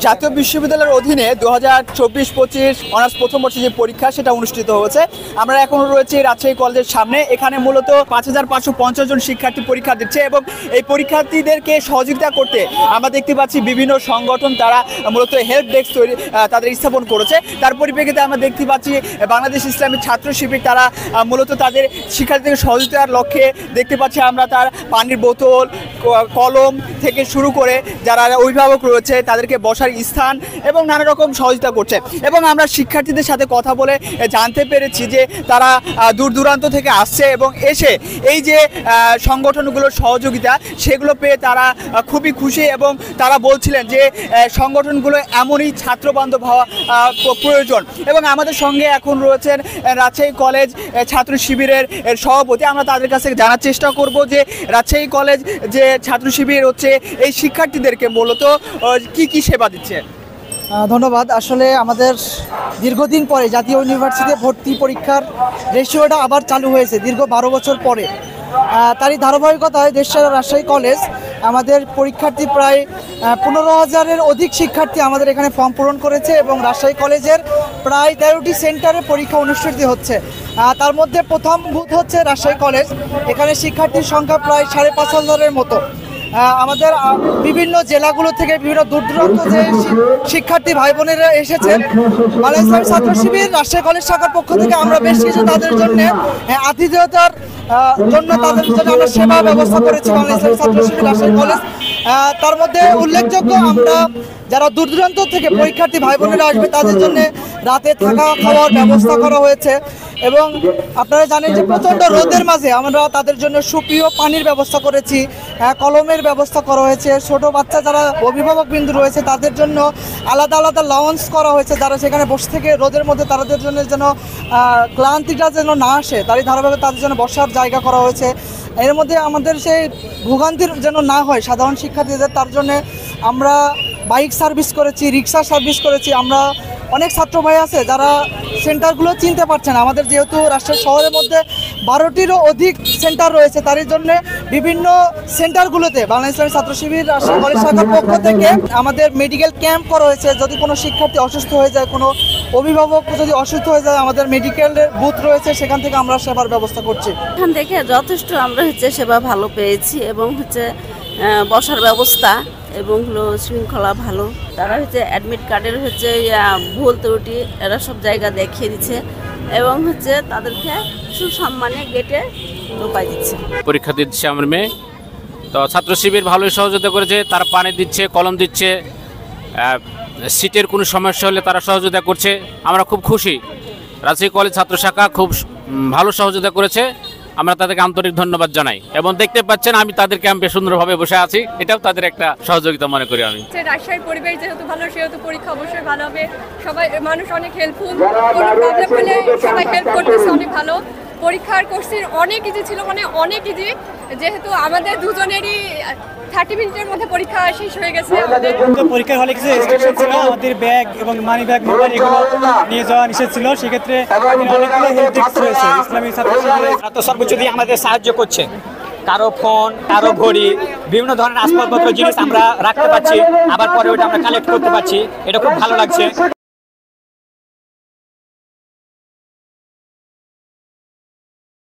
জাতীয় বিশ্ববিদ্যালয়ের অধীনে 2024-25 অনার্স প্রথম বর্ষে যে পরীক্ষা সেটা অনুষ্ঠিত হয়েছে। আমরা এখন রয়েছে রাজশাহী কলেজের সামনে। এখানে মূলত 5550 জন শিক্ষার্থী পরীক্ষা দিচ্ছে এবং এই পরীক্ষার্থীদেরকে সহযোগিতা করতে আমরা দেখতে পাচ্ছি বিভিন্ন সংগঠন তারা মূলত হেল্প ডেস্ক তাদের স্থাপন করেছে। তার পরিপ্রেক্ষিতে আমরা দেখতে পাচ্ছি বাংলাদেশ ইসলামী ছাত্র শিবির তারা মূলত তাদের শিক্ষার্থীদের সহযোগিতার লক্ষ্যে দেখতে পাচ্ছি আমরা তার পানির বোতল, কলম থেকে শুরু করে যারা অভিভাবক রয়েছে তাদেরকে বসার স্থান এবং নানা রকম সহযোগিতা করছে। এবং আমরা শিক্ষার্থীদের সাথে কথা বলে জানতে পেরেছি যে তারা দূর দূরান্ত থেকে আসছে এবং এসে এই যে সংগঠনগুলোর সহযোগিতা সেগুলো পেয়ে তারা খুবই খুশি এবং তারা বলছিলেন যে সংগঠনগুলো এমনই ছাত্রবান্ধব হওয়া প্রয়োজন। এবং আমাদের সঙ্গে এখন রয়েছেন রাজশাহী কলেজ ছাত্র শিবিরের সভাপতি। আমরা তাদের কাছে জানার চেষ্টা করব যে রাজশাহী কলেজ যে ছাত্র শিবির হচ্ছে এই শিক্ষার্থীদেরকে মূলত কি সেবা দিচ্ছে। ধন্যবাদ। আসলে আমাদের দীর্ঘদিন পরে জাতীয় ইউনিভার্সিটিতে ভর্তি পরীক্ষার রেশিওটা আবার চালু হয়েছে দীর্ঘ 12 বছর পরে। তারই ধারাবাহিকতায় দেশসেরা রাজশাহী কলেজ আমাদের পরীক্ষার্থী প্রায় 15,000-এর অধিক শিক্ষার্থী আমাদের এখানে ফর্ম পূরণ করেছে এবং রাজশাহী কলেজের প্রায় 13টি সেন্টারে পরীক্ষা অনুষ্ঠিত হচ্ছে। তার মধ্যে প্রথম বুথ হচ্ছে রাজশাহী কলেজ। এখানে শিক্ষার্থীর সংখ্যা প্রায় 5,500-এর মতো। আমাদের বিভিন্ন জেলাগুলো থেকে বিভিন্ন দূর দূরান্ত যে শিক্ষার্থী ভাই বোনেরা এসেছেন, বাংলাদেশ ইসলামী ছাত্র শিবির রাজশাহী কলেজ শাখার পক্ষ থেকে আমরা বেশ কিছু তাদের জন্য আতিথেয়তার জন্য তাদের জন্য আমরা সেবা ব্যবস্থা করেছি বাংলাদেশ ইসলামী ছাত্র শিবির রাজশাহী কলেজ। তার মধ্যে উল্লেখযোগ্য আমরা যারা দূর দূরান্ত থেকে পরীক্ষার্থী ভাই বোনেরা আসবে তাদের জন্য রাতে থাকা খাওয়ার ব্যবস্থা করা হয়েছে। এবং আপনারা জানেন যে প্রচণ্ড রোদের মাঝে আমরা তাদের জন্য সুপ্রিয় পানির ব্যবস্থা করেছি, কলমের ব্যবস্থা করা হয়েছে। ছোট বাচ্চা যারা অভিভাবক বিন্দু রয়েছে তাদের জন্য আলাদা আলাদা লাউঞ্জ করা হয়েছে, যারা সেখানে বসে থেকে রোদের মধ্যে তাদের জন্য যেন ক্লান্তিটা যেন না আসে তারই ধারাবাহিক তাদের জন্য বসার জায়গা করা হয়েছে। এর মধ্যে আমাদের সেই ভোগান্তির যেন না হয় সাধারণ শিক্ষার্থীদের, তার জন্য আমরা বাইক সার্ভিস করেছি, রিক্সা সার্ভিস করেছি। আমরা অনেক ছাত্র ভাই আছে যারা সেন্টারগুলো চিনতে পারছেন। আমাদের যেহেতু রাজশাহী শহরের মধ্যে 12টিরও অধিক সেন্টার রয়েছে, তারই জন্য বিভিন্ন সেন্টারগুলোতে বাংলাদেশ ইসলামী ছাত্র শিবির রাজশাহী কলেজ শাখার পক্ষ থেকে আমাদের মেডিকেল ক্যাম্প করা হয়েছে। যদি কোনো শিক্ষার্থী অসুস্থ হয়ে যায়, কোনো অভিভাবক যদি অসুস্থ হয়ে যায়, আমাদের মেডিকেলের বুথ রয়েছে, সেখান থেকে আমরা সেবার ব্যবস্থা করছি। এখান থেকে যথেষ্ট আমরা সেবা ভালো পেয়েছি এবং বসার ব্যবস্থা এবং শৃঙ্খলা ভালো। তারা অ্যাডমিট কার্ডের ভুল ত্রুটি এরা সব জায়গা দেখিয়ে দিচ্ছে এবং তাদেরকে সুসম্মানে গেটে ঢোকাই দিচ্ছে। পরীক্ষা দিচ্ছে আমার মেয়ে, তো ছাত্র শিবির ভালোই সহযোগিতা করেছে। তারা পানি দিচ্ছে, কলম দিচ্ছে, সিটের কোনো সমস্যা হলে তারা সহযোগিতা করছে। আমরা খুব খুশি। রাজশাহী কলেজ ছাত্র শাখা খুব ভালো সহযোগিতা করেছে, আমরা তাদেরকে আন্তরিক ধন্যবাদ জানাই। এবং দেখতে পাচ্ছেন আমি তাদের ক্যাম্পে সুন্দরভাবে বসে আছি, এটাও তাদের একটা সহযোগিতা মনে করি আমি। রাজশাহীর পরিবেশ যেহেতু ভালো, সেহেতু পরীক্ষা অবশ্যই ভালো হবে। সবাই মানুষ অনেক হেল্পফুল, কোনো প্রবলেম হলে সবাই হেল্প করতেছে, অনেক ভালো। পরীক্ষার কোর্সের অনেক ইজি ছিল, অনেক ইজি, যেহেতু আমাদের দুজনেরই 30 মিনিটের মধ্যে পরীক্ষা শেষ হয়ে গেছে। পরীক্ষার হলে কিছু রেস্ট্রিকশন ছিল, আমাদের ব্যাগ এবং মানি ব্যাগ, মোবাইল এগুলো নিয়ে যাওয়া নিষেধ ছিল। সেক্ষেত্রে অনেকগুলো হেল্প ডেস্ক রয়েছে ইসলামী ছাত্র শিবিরের। তো সর্বোচ্চ দিয়ে আমাদের সাহায্য করছে। কারো ফোন, কারো ঘড়ি, বিভিন্ন ধরনের আসবাবপত্র জিনিস আমরা রাখতে পারছি, আবার পরে ওটা আমরা কালেক্ট করতে পারছি। এটা খুব ভালো লাগছে।